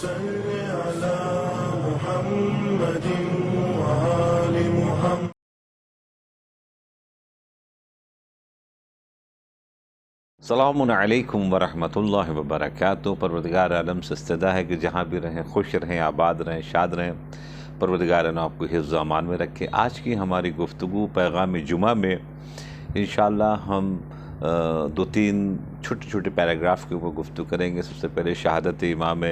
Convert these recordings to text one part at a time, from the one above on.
صل على محمد وآل محمد. السلام علیکم ورحمۃ اللہ وبرکاتہ. پروردگار عالم سے استدا ہے کہ جہاں بھی رہیں خوش رہیں، آباد رہیں، شاد رہیں. پروردگار عالم آپ کو حفظ و امان میں رکھے. آج کی ہماری گفتگو پیغام جمعہ میں انشاءاللہ ہم دو تین چھوٹے پیراگراف کے اوپر گفتگو کریں گے. سب سے پہلے شہادت امام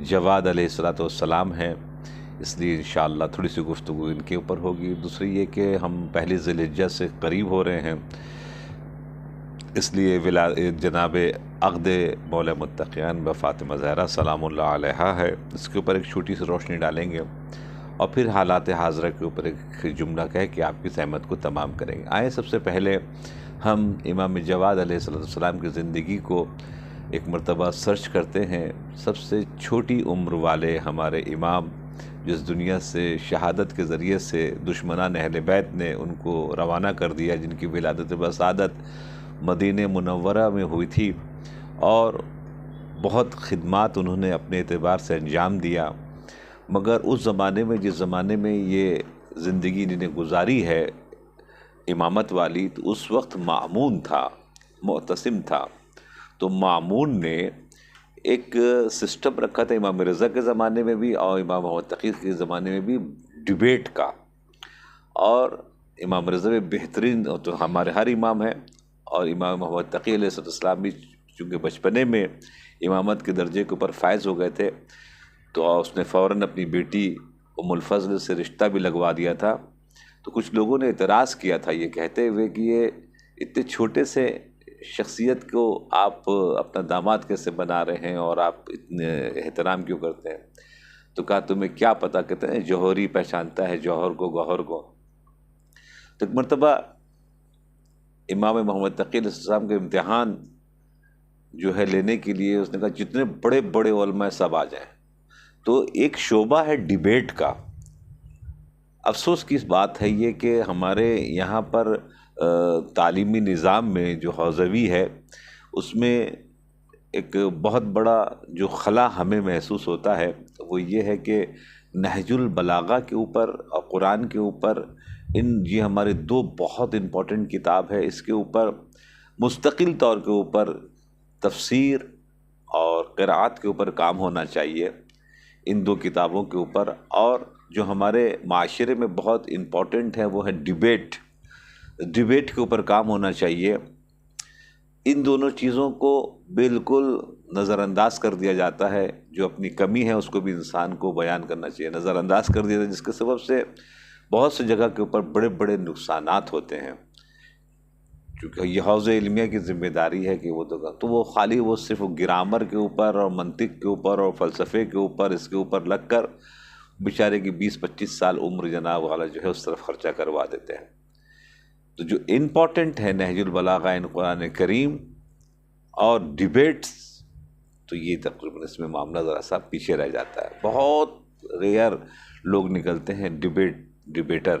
جواد علیہ السلام ہے، اس لیے انشاءاللہ تھوڑی سی گفتگو ان کے اوپر ہوگی. دوسری یہ کہ ہم پہلی ذی الحجہ سے قریب ہو رہے ہیں، اس لیے جناب عقد مولا متقیان فاطمہ زہرا سلام اللہ علیہا ہے، اس کے اوپر ایک چھوٹی سی روشنی ڈالیں گے اور پھر حالات حاضرہ کے اوپر ایک جملہ کہہ کے آپ کی زحمت کو تمام کریں گے. آئیں سب سے پہلے ہم امام جواد علیہ السلام کی زندگی کو ایک مرتبہ سرچ کرتے ہیں. سب سے چھوٹی عمر والے ہمارے امام جس دنیا سے شہادت کے ذریعے سے دشمنان اہل بیت نے ان کو روانہ کر دیا، جن کی ولادت بسعادت مدینہ منورہ میں ہوئی تھی اور بہت خدمات انہوں نے اپنے اعتبار سے انجام دیا، مگر اس زمانے میں جس زمانے میں یہ زندگی انہوں نے گزاری ہے امامت والی، تو اس وقت مأمون تھا، معتصم تھا. تو مأمون نے ایک سسٹم رکھا تھا امام رضا کے زمانے میں بھی اور امام محمد تقی کے زمانے میں بھی، ڈیبیٹ کا. اور امام رضا میں بہترین تو ہمارے ہر امام ہیں، اور امام محمد تقی علیہ السلام بھی چونکہ بچپنے میں امامت کے درجے کے اوپر فائز ہو گئے تھے، تو اس نے فوراً اپنی بیٹی ام الفضل سے رشتہ بھی لگوا دیا تھا. تو کچھ لوگوں نے اعتراض کیا تھا یہ کہتے ہوئے کہ یہ اتنے چھوٹے سے شخصیت کو آپ اپنا داماد کیسے بنا رہے ہیں اور آپ اتنے احترام کیوں کرتے ہیں؟ تو کہا تمہیں کیا پتہ، کہتے ہیں جوہری پہچانتا ہے جوہر کو گوہر کو. تو ایک مرتبہ امام محمد تقی علیہ السلام کے امتحان جو ہے لینے کے لیے اس نے کہا جتنے بڑے بڑے علماء سب آ جائیں. تو ایک شعبہ ہے ڈیبیٹ کا. افسوس کی اس بات ہے یہ کہ ہمارے یہاں پر تعلیمی نظام میں جو حوزوی ہے اس میں ایک بہت بڑا جو خلا ہمیں محسوس ہوتا ہے وہ یہ ہے کہ نہج البلاغہ کے اوپر اور قرآن کے اوپر یہ ہمارے دو بہت امپورٹنٹ کتاب ہے، اس کے اوپر مستقل طور کے اوپر تفسیر اور قرآت کے اوپر کام ہونا چاہیے، ان دو کتابوں کے اوپر. اور جو ہمارے معاشرے میں بہت امپورٹنٹ ہے وہ ہے ڈیبیٹ کے اوپر کام ہونا چاہیے. ان دونوں چیزوں کو بالکل نظر انداز کر دیا جاتا ہے. جو اپنی کمی ہے اس کو بھی انسان کو بیان کرنا چاہیے، نظر انداز کر دیا جاتا ہے، جس کے سبب سے بہت سی جگہ کے اوپر بڑے بڑے نقصانات ہوتے ہیں. کیونکہ یہ حوض علمیہ کی ذمہ داری ہے کہ تو وہ خالی وہ صرف گرامر کے اوپر اور منطق کے اوپر اور فلسفے کے اوپر اس کے اوپر لگ کر بیچارے کی 20-25 سال عمر جناب والا جو ہے اس طرف خرچہ کروا دیتے ہیں. تو جو امپورٹنٹ ہے نہج البلاغہ ان قرآن کریم اور ڈیبیٹس، تو یہ تقریباً اس میں معاملہ ذرا سا پیچھے رہ جاتا ہے. بہت ریئر لوگ نکلتے ہیں ڈیبیٹر.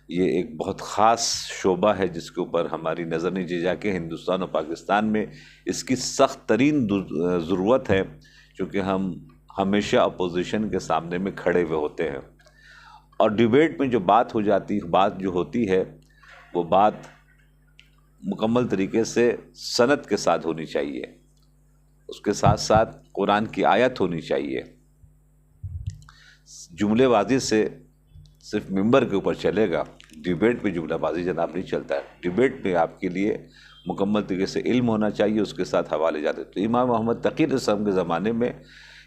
یہ ایک بہت خاص شعبہ ہے جس کے اوپر ہماری نظر نہیں جا کے ہندوستان اور پاکستان میں اس کی سخت ترین ضرورت ہے، چونکہ ہم ہمیشہ اپوزیشن کے سامنے میں کھڑے ہوئے ہوتے ہیں. اور ڈیبیٹ میں جو بات جو ہوتی ہے وہ بات مکمل طریقے سے سند کے ساتھ ہونی چاہیے، اس کے ساتھ ساتھ قرآن کی آیت ہونی چاہیے. جملے بازی سے صرف ممبر کے اوپر چلے گا، ڈیبیٹ پہ جملہ بازی جناب نہیں چلتا ہے. ڈیبیٹ پہ آپ کے لیے مکمل طریقے سے علم ہونا چاہیے، اس کے ساتھ حوالے جاتے. تو امام محمد تقی علیہ السلام کے زمانے میں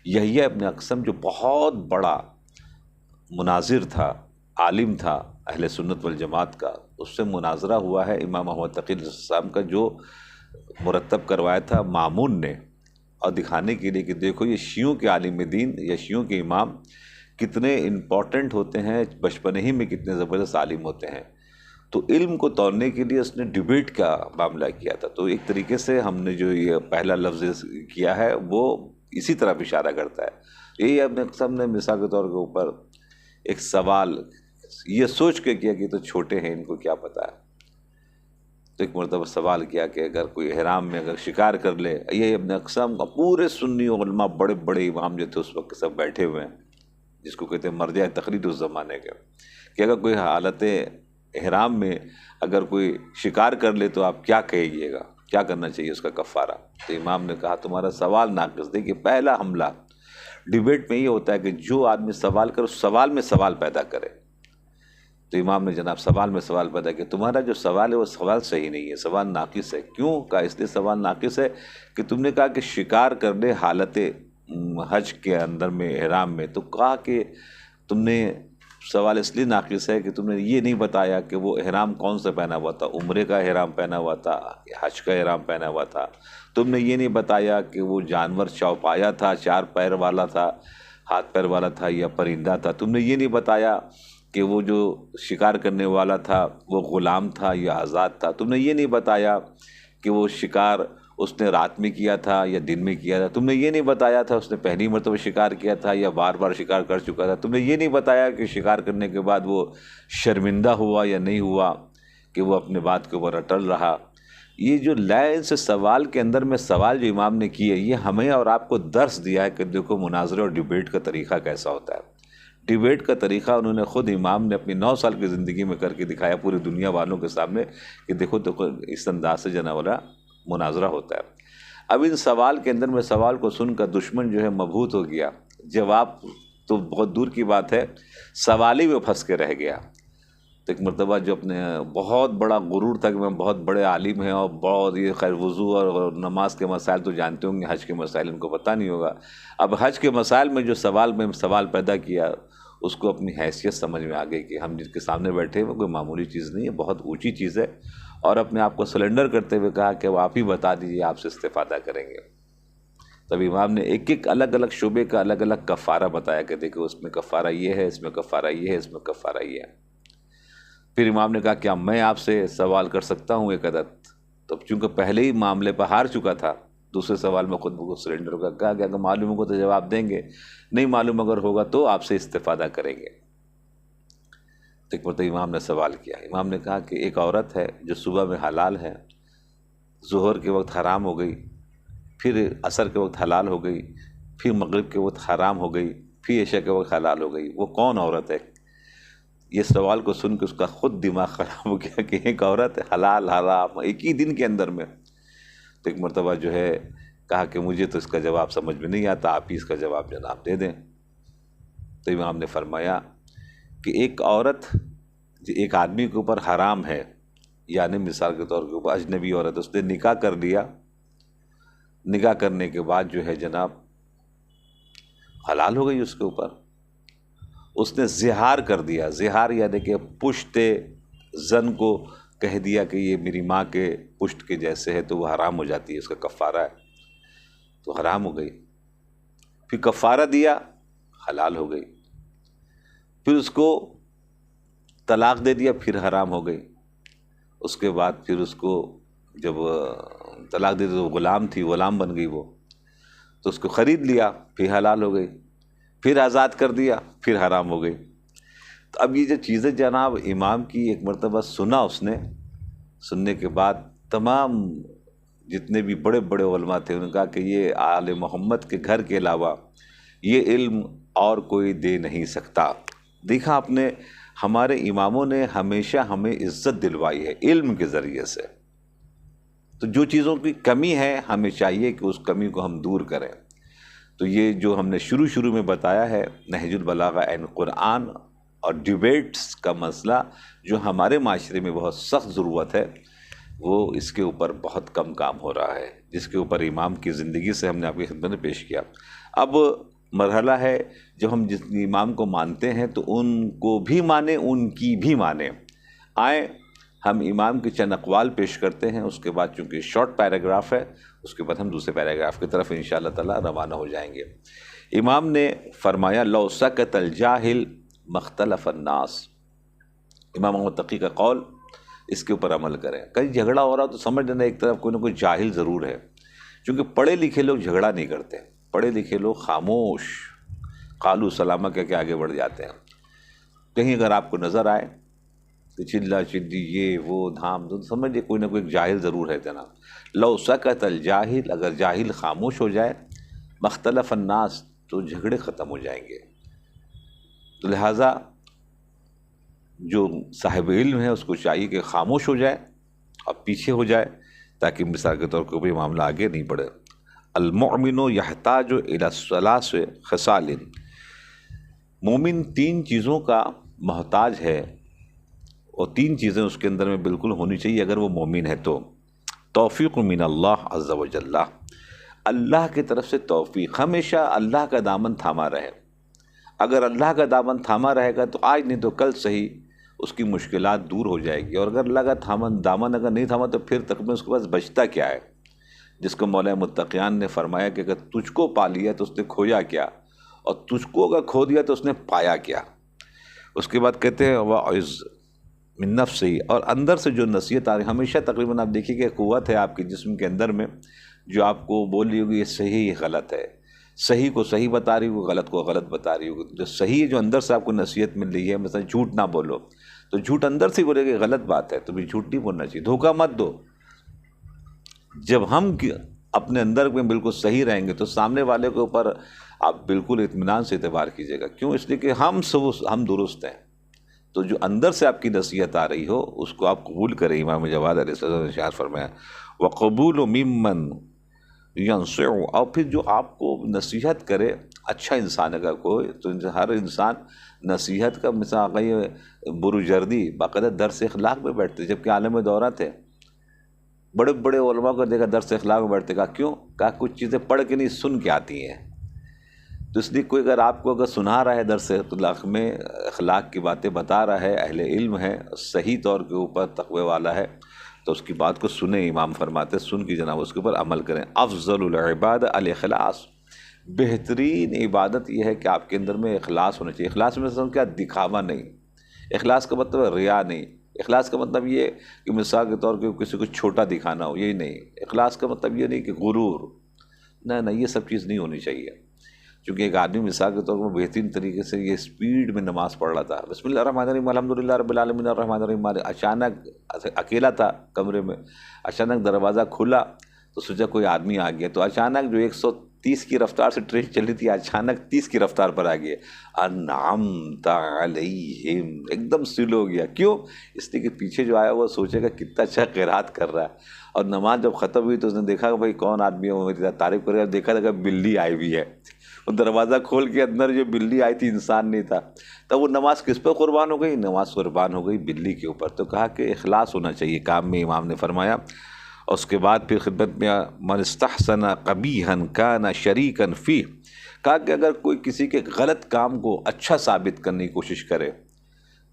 یحییٰ ابن اقسم جو بہت بڑا مناظر تھا، عالم تھا اہل سنت والجماعت کا، اس سے مناظرہ ہوا ہے امام محمد تقی علیہ السلام کا، جو مرتب کروایا تھا مأمون نے، اور دکھانے کے لیے کہ دیکھو یہ شیعوں کے عالم دین یا شیعوں کے امام کتنے امپورٹنٹ ہوتے ہیں، بچپنے ہی میں کتنے زبردست عالم ہوتے ہیں. تو علم کو تولنے کے لیے اس نے ڈیبیٹ کا معاملہ کیا تھا. تو ایک طریقے سے ہم نے جو یہ پہلا لفظ کیا ہے وہ اسی طرف اشارہ کرتا ہے. یہی ابن اقسم نے مثال کے طور کے اوپر ایک سوال یہ سوچ کے کیا کہ تو چھوٹے ہیں ان کو کیا پتہ ہے. تو ایک مرتبہ سوال کیا کہ اگر کوئی احرام میں اگر شکار کر لے، یہ ابن اقسم پورے سنی علماء بڑے بڑے امام جو تھے اس وقت سب بیٹھے ہوئے ہیں، جس کو کہتے ہیں مرجع تقلید اس زمانے کے، کہ اگر کوئی حالت احرام میں اگر کوئی شکار کر لے تو آپ کیا کہیے گا، کیا کرنا چاہیے اس کا کفارہ؟ تو امام نے کہا تمہارا سوال ناقص۔ دیکھیے پہلا حملہ ڈیبیٹ میں یہ ہوتا ہے کہ جو آدمی سوال کرے اس سوال میں سوال پیدا کرے۔ تو امام نے جناب سوال میں سوال پیدا کیا، تمہارا جو سوال ہے وہ سوال صحیح نہیں ہے، سوال ناقص ہے۔ کیوں کہا؟ اس لیے سوال ناقص ہے کہ تم نے کہا کہ شکار کر لے حالت حج کے اندر میں احرام میں، تو کہا کہ تم نے سوال اس لیے ناقص ہے کہ تم نے یہ نہیں بتایا کہ وہ احرام کون سا پہنا ہوا تھا، عمرے کا احرام پہنا ہوا تھا، حج کا احرام پہنا ہوا تھا۔ تم نے یہ نہیں بتایا کہ وہ جانور چوپایا تھا، 4 پیر والا تھا، ہاتھ پیر والا تھا یا پرندہ تھا۔ تم نے یہ نہیں بتایا کہ وہ جو شکار کرنے والا تھا وہ غلام تھا یا آزاد تھا۔ تم نے یہ نہیں بتایا کہ وہ شکار اس نے رات میں کیا تھا یا دن میں کیا تھا۔ تم نے یہ نہیں بتایا تھا اس نے پہلی مرتبہ شکار کیا تھا یا بار بار شکار کر چکا تھا۔ تم نے یہ نہیں بتایا کہ شکار کرنے کے بعد وہ شرمندہ ہوا یا نہیں ہوا، کہ وہ اپنے بات کے اوپر اٹل رہا۔ یہ جو لائن سے سوال کے اندر میں سوال جو امام نے کیے، یہ ہمیں اور آپ کو درس دیا ہے کہ دیکھو مناظرے اور ڈیبیٹ کا طریقہ کیسا ہوتا ہے۔ ڈیبیٹ کا طریقہ انہوں نے خود امام نے اپنی 9 سال کی زندگی میں کر کے دکھایا پوری دنیا والوں کے سامنے کہ دیکھو اس انداز سے جناب والا مناظرہ ہوتا ہے۔ اب ان سوال کے اندر میں سوال کو سن کر دشمن جو ہے مبہوت ہو گیا، جواب تو بہت دور کی بات ہے، سوال ہی میں پھنس کے رہ گیا۔ تو ایک مرتبہ جو اپنے بہت بڑا غرور تھا کہ میں بہت بڑے عالم ہیں اور بہت یہ خیر وضو اور نماز کے مسائل تو جانتے ہوں گے، حج کے مسائل ان کو پتہ نہیں ہوگا۔ اب حج کے مسائل میں جو سوال پیدا کیا، اس کو اپنی حیثیت سمجھ میں آ گئی کہ ہم جس کے سامنے بیٹھے وہ کوئی معمولی چیز نہیں ہے، بہت اونچی چیز ہے، اور اپنے آپ کو سلنڈر کرتے ہوئے کہا کہ وہ آپ ہی بتا دیجیے، آپ سے استفادہ کریں گے۔ تب امام نے ایک ایک الگ الگ شعبے کا الگ الگ کفارہ بتایا کہ دیکھو اس میں کفارہ یہ ہے، اس میں کفارہ یہ ہے، اس میں کفارہ یہ ہے۔ پھر امام نے کہا کیا میں آپ سے سوال کر سکتا ہوں ایک عدد؟ تو چونکہ پہلے ہی معاملے پر ہار چکا تھا، دوسرے سوال میں خود بخود سرنڈر کا کہا کہ اگر معلوم ہوگا تو جواب دیں گے، نہیں معلوم اگر ہوگا تو آپ سے استفادہ کریں گے۔ تو ایک مرتبہ امام نے سوال کیا، امام نے کہا کہ ایک عورت ہے جو صبح میں حلال ہے، ظہر کے وقت حرام ہو گئی، پھر عصر کے وقت حلال ہو گئی، پھر مغرب کے وقت حرام ہو گئی، پھر عشاء کے وقت حلال ہو گئی، وہ کون عورت ہے؟ یہ سوال کو سن کے اس کا خود دماغ خراب ہو گیا کہ ایک عورت حلال حرام ایک ہی دن کے اندر میں۔ تو ایک مرتبہ جو ہے کہا کہ مجھے تو اس کا جواب سمجھ میں نہیں آتا، آپ ہی اس کا جواب جناب دے دیں۔ تو امام نے فرمایا کہ ایک عورت ایک آدمی کے اوپر حرام ہے، یعنی مثال کے طور کے اوپر اجنبی عورت، اس نے نکاح کر لیا، نکاح کرنے کے بعد جو ہے جناب حلال ہو گئی اس کے اوپر، اس نے زہار کر دیا، زہار یعنی کہ پشت زن کو کہہ دیا کہ یہ میری ماں کے پشت کے جیسے ہے، تو وہ حرام ہو جاتی ہے، اس کا کفارہ ہے، تو حرام ہو گئی۔ پھر کفارہ دیا، حلال ہو گئی۔ پھر اس کو طلاق دے دیا، پھر حرام ہو گئی۔ اس کے بعد پھر اس کو جب طلاق دے دی تو غلام تھی، غلام بن گئی وہ، تو اس کو خرید لیا، پھر حلال ہو گئی۔ پھر آزاد کر دیا، پھر حرام ہو گئی۔ تو اب یہ جو چیزیں جناب امام کی ایک مرتبہ سنا، اس نے سننے کے بعد تمام جتنے بھی بڑے بڑے علماء تھے انہوں نے کہا کہ یہ آل محمد کے گھر کے علاوہ یہ علم اور کوئی دے نہیں سکتا۔ دیکھا آپ نے، ہمارے اماموں نے ہمیشہ ہمیں عزت دلوائی ہے علم کے ذریعے سے۔ تو جو چیزوں کی کمی ہے ہمیں چاہیے کہ اس کمی کو ہم دور کریں۔ تو یہ جو ہم نے شروع میں بتایا ہے نہج البلاغہ عین قرآن اور ڈیبیٹس کا مسئلہ جو ہمارے معاشرے میں بہت سخت ضرورت ہے، وہ اس کے اوپر بہت کم کام ہو رہا ہے، جس کے اوپر امام کی زندگی سے ہم نے آپ کی خدمت میں پیش کیا۔ اب مرحلہ ہے جب ہم جس امام کو مانتے ہیں تو ان کو بھی مانیں، ان کی بھی مانیں۔ آئیں ہم امام کے چند اقوال پیش کرتے ہیں، اس کے بعد چونکہ شارٹ پیراگراف ہے، اس کے بعد ہم دوسرے پیراگراف کی طرف انشاءاللہ تعالی روانہ ہو جائیں گے۔ امام نے فرمایا لو سکت الجاہل مختلف الناس، امام محمد تقی کا قول، اس کے اوپر عمل کریں۔ کہیں جھگڑا ہو رہا تو سمجھ لینا ایک طرف کوئی نہ کوئی جاہل ضرور ہے، چونکہ پڑھے لکھے لوگ جھگڑا نہیں کرتے، پڑھے لکھے لوگ خاموش قالو سلامہ کہہ کے آگے بڑھ جاتے ہیں۔ کہیں اگر آپ کو نظر آئے کہ چلا چلی یہ وہ دھام دھوم، سمجھے کوئی نہ کوئی ایک جاہل ضرور ہے جناب۔ لو سکت الجاہل، اگر جاہل خاموش ہو جائے، مختلف الناس، تو جھگڑے ختم ہو جائیں گے۔ تو لہٰذا جو صاحب علم ہے اس کو چاہیے کہ خاموش ہو جائے اور پیچھے ہو جائے، تاکہ مثال کے طور پر کوئی معاملہ آگے نہیں بڑھے۔ المؤمن یحتاج الی الثلاث خصال، مومن تین چیزوں کا محتاج ہے، اور تین چیزیں اس کے اندر میں بالکل ہونی چاہیے اگر وہ مومن ہے تو۔ توفیق من اللہ عز و جل، اللہ کی طرف سے توفیق، ہمیشہ اللہ کا دامن تھاما رہے۔ اگر اللہ کا دامن تھاما رہے گا تو آج نہیں تو کل صحیح اس کی مشکلات دور ہو جائے گی، اور اگر اللہ کا دامن اگر نہیں تھاما تو پھر تک میں اس کے پاس بچتا کیا ہے؟ جس کو مولا متقیان نے فرمایا کہ اگر تجھ کو پا لیا تو اس نے کھویا کیا، اور تجھ کو اگر کھو دیا تو اس نے پایا کیا۔ اس کے بعد کہتے ہیں وَعِزْ من نفسی، اور اندر سے جو نصیحت آ رہی، ہمیشہ تقریباً آپ دیکھیے کہ قوت ہے آپ کے جسم کے اندر میں جو آپ کو بول رہی ہوگی یہ صحیح یہ غلط ہے، صحیح کو صحیح بتا رہی ہوگی، غلط کو غلط بتا رہی ہوگی۔ جو صحیح جو اندر سے آپ کو نصیحت مل رہی ہے، مثلا جھوٹ نہ بولو، تو جھوٹ اندر سے بولے کہ غلط بات ہے، تو بھی جھوٹ نہیں بولنا چاہیے، دھوکہ مت دو۔ جب ہم اپنے اندر میں بالکل صحیح رہیں گے تو سامنے والے کے اوپر آپ بالکل اطمینان سے اعتبار کیجیے گا، کیوں؟ اس لیے کہ ہم درست ہیں۔ تو جو اندر سے آپ کی نصیحت آ رہی ہو اس کو آپ قبول کریں۔ امام جواد علیہ السلام نے ارشاد فرمایا وقبول ممن ینصع، اور پھر جو آپ کو نصیحت کرے، اچھا انسان اگر کوئی، تو ہر انسان نصیحت کا مثال آگئی بروجردی باقاعدہ درس اخلاق میں بیٹھتے، جبکہ عالم دورہ تھے، بڑے بڑے علماء کو دیکھا درس اخلاق میں بیٹھتے، کہا کیوں؟ کہا کچھ چیزیں پڑھ کے نہیں سن کے آتی ہیں۔ تو اس لیے کوئی اگر آپ کو اگر سنا رہا ہے درس اخلاق میں، اخلاق کی باتیں بتا رہا ہے، اہل علم ہے، صحیح طور کے اوپر تقوی والا ہے، تو اس کی بات کو سنیں۔ امام فرماتے سن کی جناب اس کے اوپر عمل کریں۔ افضل العباد الاخلاص، بہترین عبادت یہ ہے کہ آپ کے اندر میں اخلاص ہونا چاہیے۔ اخلاص میں کیا؟ دکھاوا نہیں، اخلاص کا مطلب ہے ریا نہیں، اخلاص کا مطلب یہ کہ مثال کے طور پہ کسی کو چھوٹا دکھانا ہو، یہی نہیں۔ اخلاص کا مطلب یہ نہیں کہ غرور، نہ یہ سب چیز نہیں ہونی چاہیے۔ چونکہ ایک آدمی مثال کے طور پر بہترین طریقے سے یہ اسپیڈ میں نماز پڑھ رہا تھا، بسم اللہ الرحمن الرحیم الحمدللہ رب العالمین الرحمن الرحیم، اچانک اکیلا تھا کمرے میں، اچانک دروازہ کھلا تو سوچا کوئی آدمی آ گیا، تو اچانک جو 130 کی رفتار سے ٹرین چل رہی تھی اچانک 30 کی رفتار پر آ گیا، انعمت علیہم، ایک دم سلو ہو گیا۔ کیوں؟ اس لیے کہ پیچھے جو آیا وہ سوچے گا کتنا اچھا قرات کر رہا ہے، اور نماز جب ختم ہوئی تو اس نے دیکھا کہ بھائی کون آدمی ہے، وہ میری تعریف کرے گا، دیکھا کہ بلی آئی ہوئی ہے، وہ دروازہ کھول کے اندر جو بلی آئی تھی انسان نہیں تھا، تب وہ نماز کس پہ قربان ہو گئی؟ نماز قربان ہو گئی بلی کے اوپر۔ تو کہا کہ اخلاص ہونا چاہیے کام میں، امام نے فرمایا۔ اور اس کے بعد پھر خدمت میں من استحسن قبیحا کان شریکا فیہ، کہا کہ اگر کوئی کسی کے غلط کام کو اچھا ثابت کرنے کی کوشش کرے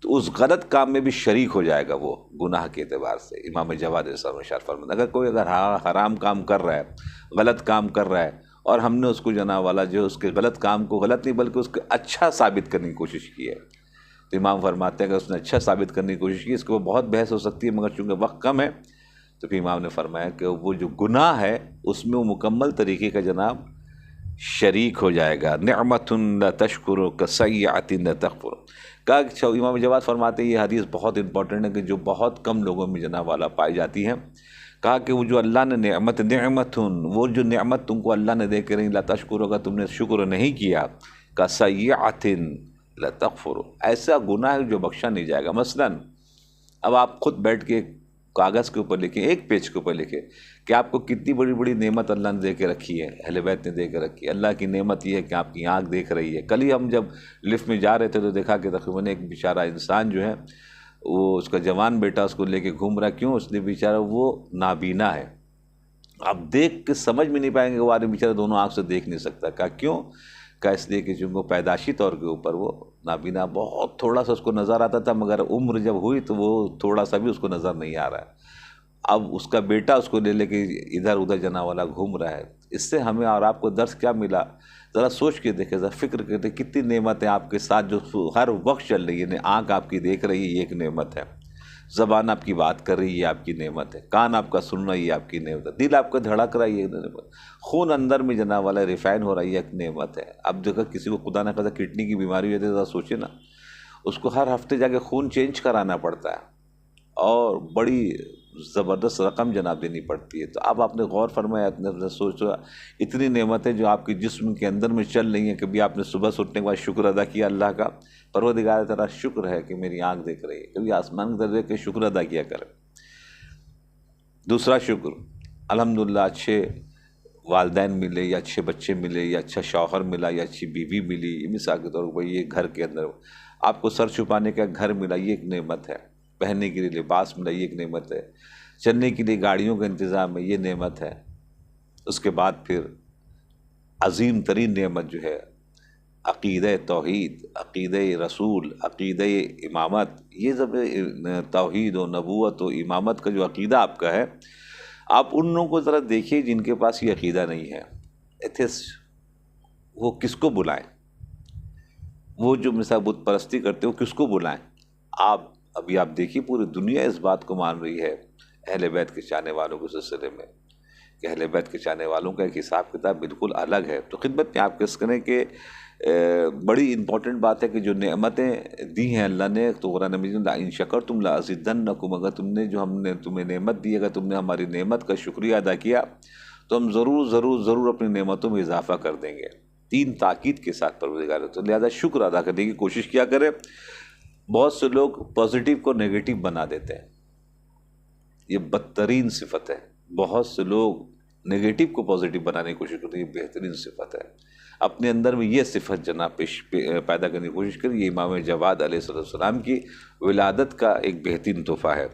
تو اس غلط کام میں بھی شریک ہو جائے گا وہ گناہ کے اعتبار سے۔ امام جواد علیہ السلام نے ارشاد فرمایا اگر کوئی حرام کام کر رہا ہے، غلط کام کر رہا ہے، اور ہم نے اس کو جناب والا جو اس کے غلط کام کو غلط نہیں بلکہ اس کو اچھا ثابت کرنے کی کوشش کی ہے، تو امام فرماتے ہیں کہ اس نے اچھا ثابت کرنے کی کوشش کی، اس کو بہت بحث ہو سکتی ہے مگر چونکہ وقت کم ہے، تو پھر امام نے فرمایا کہ وہ جو گناہ ہے اس میں وہ مکمل طریقے کا جناب شریک ہو جائے گا۔ نعمت لا تشکر کسیئۃ لا تغفر، کہا کہ امام جواد فرماتے ہیں یہ حدیث بہت امپورٹنٹ ہے کہ جو بہت کم لوگوں میں جناب والا پائی جاتی ہے۔ کہا کہ وہ جو اللہ نے نعمت وہ جو نعمت تم کو اللہ نے دے کے رہی لا تشکر کا تم نے شکر نہیں کیا، کسیئۃ لا تغفر، ایسا گناہ ہے جو بخشا نہیں جائے گا۔ مثلا اب آپ خود بیٹھ کے کاغذ کے اوپر لکھیں، ایک پیج کے اوپر لکھیں کہ آپ کو کتنی بڑی بڑی نعمت اللہ نے دے کے رکھی ہے، اہل بیت نے دے کے رکھی ہے۔ اللہ کی نعمت یہ ہے کہ آپ کی آنکھ دیکھ رہی ہے۔ کل ہی ہم جب لفٹ میں جا رہے تھے تو دیکھا کہ تقریباً ایک بیچارہ انسان جو ہے وہ اس کا جوان بیٹا اس کو لے کے گھوم رہا ہے، کیوں؟ اس لیے بیچارہ وہ نابینا ہے، آپ دیکھ کے سمجھ میں نہیں پائیں گے وہ آدمی بیچارہ دونوں آنکھ سے دیکھ نہیں سکتا۔ کہا کیوں؟ کہا اس لیے کہ چونکہ پیدائشی طور کے اوپر وہ نابینا، بہت تھوڑا سا اس کو نظر آتا تھا مگر عمر جب ہوئی تو وہ تھوڑا سا بھی اس کو نظر نہیں آ رہا ہے۔ اب اس کا بیٹا اس کو لے کے ادھر ادھر جناب والا گھوم رہا ہے۔ اس سے ہمیں اور آپ کو درس کیا ملا؟ ذرا سوچ کے دیکھیں، ذرا فکر کرتے کتنی نعمتیں آپ کے ساتھ جو ہر وقت چل رہی ہے۔ آنکھ آپ کی دیکھ رہی ہے یہ ایک نعمت ہے، زبان آپ کی بات کر رہی ہے یہ آپ کی نعمت ہے، کان آپ کا سن رہا ہے یہ آپ کی نعمت ہے، دل آپ کا دھڑک رہا ہے یہ نعمت، خون اندر میں جناب والا ریفائن ہو رہا ہے یہ ایک نعمت ہے۔ اب دیکھو کسی کو خدا نہ خدا کڈنی کی بیماری ہوتی ہے، ذرا سوچے نا، اس کو ہر ہفتے جا کے خون چینج کرانا پڑتا ہے، اور بڑی زبردست رقم جناب دینی پڑتی ہے۔ تو اب آپ نے غور فرمایا، اپنے سوچا اتنی نعمتیں جو آپ کے جسم کے اندر میں چل رہی ہیں، کبھی آپ نے صبح سے اٹھنے کے بعد شکر ادا کیا اللہ کا، پروردگار تعالیٰ شکر ہے کہ میری آنکھ دیکھ رہی ہے، کبھی آسمان کی طرف دیکھ کے شکر ادا کیا کرے۔ دوسرا شکر، الحمدللہ اچھے والدین ملے یا اچھے بچے ملے یا اچھا شوہر ملا یا اچھی بیوی ملی، یہ مثال کے طور پر یہ گھر کے اندر آپ کو سر چھپانے کا گھر ملا، یہ ایک نعمت ہے، پہننے کے لیے لباس ملا، یہ ایک نعمت ہے، چلنے کے لیے گاڑیوں کا انتظام ہے، یہ نعمت ہے۔ اس کے بعد پھر عظیم ترین نعمت جو ہے عقیدہ توحید، عقیدہ رسول، عقیدہ امامت، یہ سب توحید و نبوت و امامت کا جو عقیدہ آپ کا ہے، آپ ان لوگوں کو ذرا دیکھیے جن کے پاس یہ عقیدہ نہیں ہے، ایتھسٹ، وہ کس کو بلائیں؟ وہ جو مثال بت پرستی کرتے ہیں وہ کس کو بلائیں؟ ابھی آپ دیکھیے پوری دنیا اس بات کو مان رہی ہے اہل بیت کے چاہنے والوں کے سلسلے میں، کہ اہل بیت کے چاہنے والوں کا ایک حساب کتاب بالکل الگ ہے۔ تو خدمت میں آپ کس کریں کہ بڑی امپورٹنٹ بات ہے کہ جو نعمتیں دی ہیں اللہ نے، تو قرآن مجید میں ان شکرتم لازیدنکم، اگر تم نے جو ہم نے تمہیں نعمت دی، اگر تم نے ہماری نعمت کا شکریہ ادا کیا تو ہم ضرور ضرور ضرور اپنی نعمتوں میں اضافہ کر دیں گے۔ 3 تاکید کے ساتھ پروردگار، تو لہذا شکر ادا کرنے کی کوشش کیا کرے۔ بہت سے لوگ پازیٹیو کو نیگیٹو بنا دیتے ہیں، یہ بدترین صفت ہے۔ بہت سے لوگ نیگیٹو کو پازیٹیو بنانے کی کوشش کرتے ہیں، یہ بہترین صفت ہے۔ اپنے اندر میں یہ صفت جناب پیدا کرنے کی کوشش کریں۔ یہ امام جواد علیہ السلام کی ولادت کا ایک بہترین تحفہ ہے۔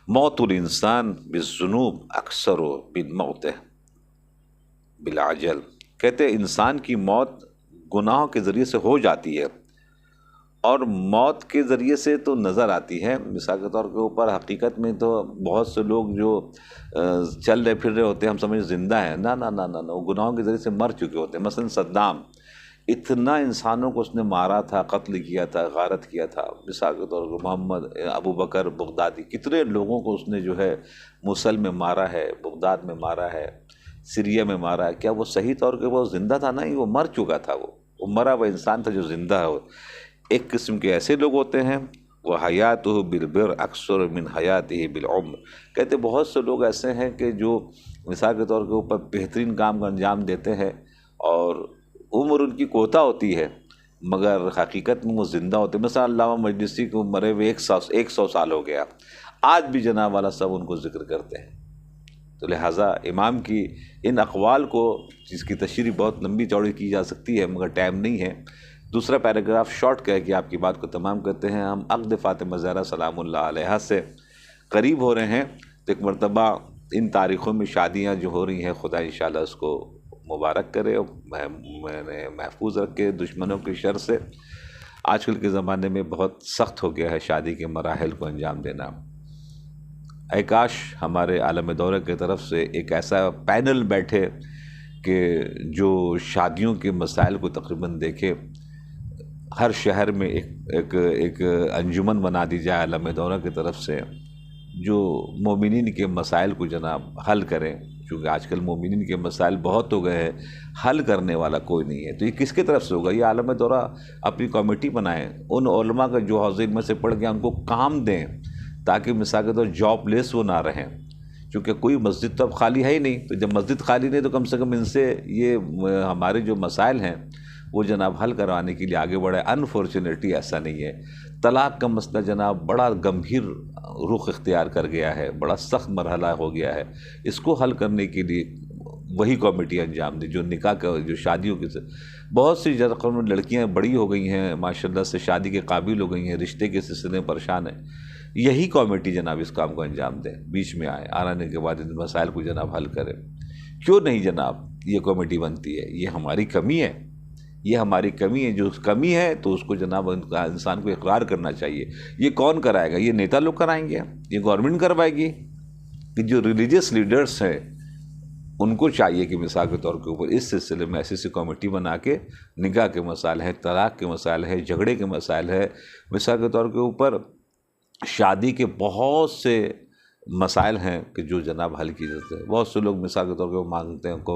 موت الانسان بالذنوب اکثر من موتہ بالعجل، کہتے ہیں انسان کی موت گناہوں کے ذریعے سے ہو جاتی ہے، اور موت کے ذریعے سے تو نظر آتی ہے۔ مثال کے طور کے اوپر حقیقت میں تو بہت سے لوگ جو چل رہے پھر رہے ہوتے ہیں، ہم سمجھ زندہ ہیں، نہ نہ نہ نہ، وہ گناہوں کے ذریعے سے مر چکے ہوتے ہیں۔ مثلا صدام، اتنا انسانوں کو اس نے مارا تھا، قتل کیا تھا، غارت کیا تھا۔ مثال کے طور پر محمد ابو بکر بغدادی، کتنے لوگوں کو اس نے جو ہے موصل میں مارا ہے، بغداد میں مارا ہے، سیریا میں مارا ہے۔ کیا وہ صحیح طور پہ وہ زندہ تھا؟ نہیں، وہ مر چکا تھا، وہ مرا ہوا انسان تھا جو زندہ ہے۔ ایک قسم کے ایسے لوگ ہوتے ہیں وہ حیاتہ بالبر اکثر من حیاتہ بالعمر، کہتے بہت سے لوگ ایسے ہیں کہ جو مثال کے طور کے اوپر بہترین کام کا انجام دیتے ہیں اور عمر ان کی کوتا ہوتی ہے، مگر حقیقت میں وہ زندہ ہوتے ہیں۔ مثلا علامہ مجلسی کو مرے ہوئے 100 سال ہو گیا، آج بھی جناب والا سب ان کو ذکر کرتے ہیں۔ تو لہٰذا امام کی ان اقوال کو، جس کی تشریح بہت لمبی چوڑی کی جا سکتی ہے مگر ٹائم نہیں ہے، دوسرا پیراگراف شارٹ کہہ کے آپ کی بات کو تمام کرتے ہیں۔ ہم عقد فاطمہ زہرا سلام اللہ علیہا سے قریب ہو رہے ہیں، تو ایک مرتبہ ان تاریخوں میں شادیاں جو ہو رہی ہیں، خدا انشاءاللہ اس کو مبارک کرے اور میں نے محفوظ رکھے دشمنوں کی شر سے۔ آج کل کے زمانے میں بہت سخت ہو گیا ہے شادی کے مراحل کو انجام دینا۔ اے کاش ہمارے عالم دورہ کی طرف سے ایک ایسا پینل بیٹھے کہ جو شادیوں کے مسائل کو تقریباً دیکھے۔ ہر شہر میں ایک انجمن بنا دی جائے عالم دورہ کی طرف سے، جو مومنین کے مسائل کو جناب حل کریں، چونکہ آج کل مومنین کے مسائل بہت ہو گئے ہیں، حل کرنے والا کوئی نہیں ہے۔ تو یہ کس کی طرف سے ہوگا؟ یہ عالم دورہ اپنی کمیٹی بنائیں، ان علماء کا جو حوض علم سے پڑھ گیا ان کو کام دیں، تاکہ مثال کے طور جاب لیس وہ نہ رہیں، چونکہ کوئی مسجد تو اب خالی ہے ہی نہیں۔ تو جب مسجد خالی نہیں تو کم سے کم ان سے یہ ہمارے جو مسائل ہیں وہ جناب حل کروانے کے لیے آگے بڑھے۔ انفارچونیٹلی ایسا نہیں ہے۔ طلاق کا مسئلہ جناب بڑا گمبھیر رخ اختیار کر گیا ہے، بڑا سخت مرحلہ ہو گیا ہے۔ اس کو حل کرنے کے لیے وہی کمیٹی انجام دے جو نکاح کا، جو شادیوں کے سے بہت سی لڑکیاں بڑی ہو گئی ہیں، ماشاءاللہ سے شادی کے قابل ہو گئی ہیں، رشتے کے سلسلے میں پریشان ہیں۔ یہی کمیٹی جناب اس کام کو انجام دے، بیچ میں آئے، آنے کے بعد ان مسائل کو جناب حل کرے۔ کیوں نہیں جناب یہ کمیٹی بنتی ہے؟ یہ ہماری کمی ہے، یہ ہماری کمی ہے۔ جو کمی ہے تو اس کو جناب انسان کو اقرار کرنا چاہیے۔ یہ کون کرائے گا؟ یہ نیتا لوگ کرائیں گے؟ یہ گورنمنٹ کروائے گی؟ کہ جو ریلیجیس لیڈرز ہیں ان کو چاہیے کہ مثال کے طور کے اوپر اس سلسلے میں ایسی کمیٹی بنا کے نکاح کے مسائل ہیں، طلاق کے مسائل ہیں، جھگڑے کے مسائل ہیں، مثال کے طور کے اوپر شادی کے بہت سے مسائل ہیں کہ جو جناب حل کی جاتے ہیں۔ بہت سے لوگ مثال کے طور پہ مانگتے ہیں ان کو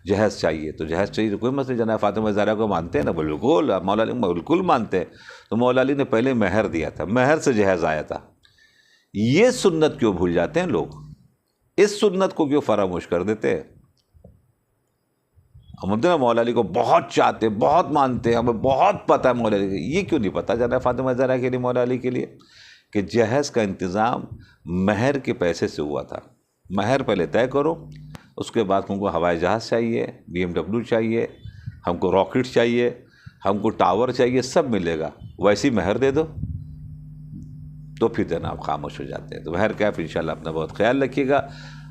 جہیز چاہیے، تو جہیز چاہیے تو کوئی مسئلہ، جناب فاطمہ زہرا کو مانتے ہیں نا؟ بالکل، مولا علی بالکل مانتے ہیں۔ تو مولا علی نے پہلے مہر دیا تھا، مہر سے جہیز آیا تھا۔ یہ سنت کیوں بھول جاتے ہیں لوگ؟ اس سنت کو کیوں فراموش کر دیتے ہیں؟ ہم مولا علی کو بہت چاہتے، بہت مانتے ہیں، ہمیں بہت پتہ ہے مولا علی، یہ کیوں نہیں پتہ جانا فاطمہ زہرا کے لیے، مولا علی کے لیے، کہ جہیز کا انتظام مہر کے پیسے سے ہوا تھا۔ مہر پہلے طے کرو، اس کے بعد ہم کو ہوائی جہاز چاہیے، BMW چاہیے، ہم کو راکٹ چاہیے، ہم کو ٹاور چاہیے، سب ملے گا، ویسی مہر دے دو، تو پھر جناب خاموش ہو جاتے ہیں۔ تو بہر کیف انشاءاللہ اپنا بہت خیال رکھیے گا،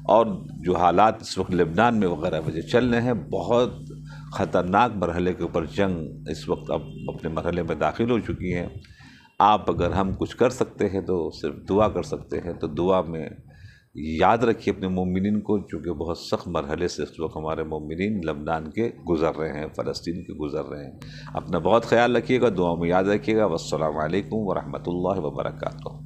اور جو حالات اس وقت لبنان میں وغیرہ وجہ چل رہے ہیں، بہت خطرناک مرحلے کے اوپر جنگ اس وقت اب اپنے مرحلے میں داخل ہو چکی ہیں۔ آپ اگر ہم کچھ کر سکتے ہیں تو صرف دعا کر سکتے ہیں، تو دعا میں یاد رکھیے اپنے مومنین کو، چونکہ بہت سخت مرحلے سے اس وقت ہمارے مومنین لبنان کے گزر رہے ہیں، فلسطین کے گزر رہے ہیں۔ اپنا بہت خیال رکھیے گا، دعا میں یاد رکھیے گا۔ والسلام علیکم ورحمۃ اللہ وبرکاتہ۔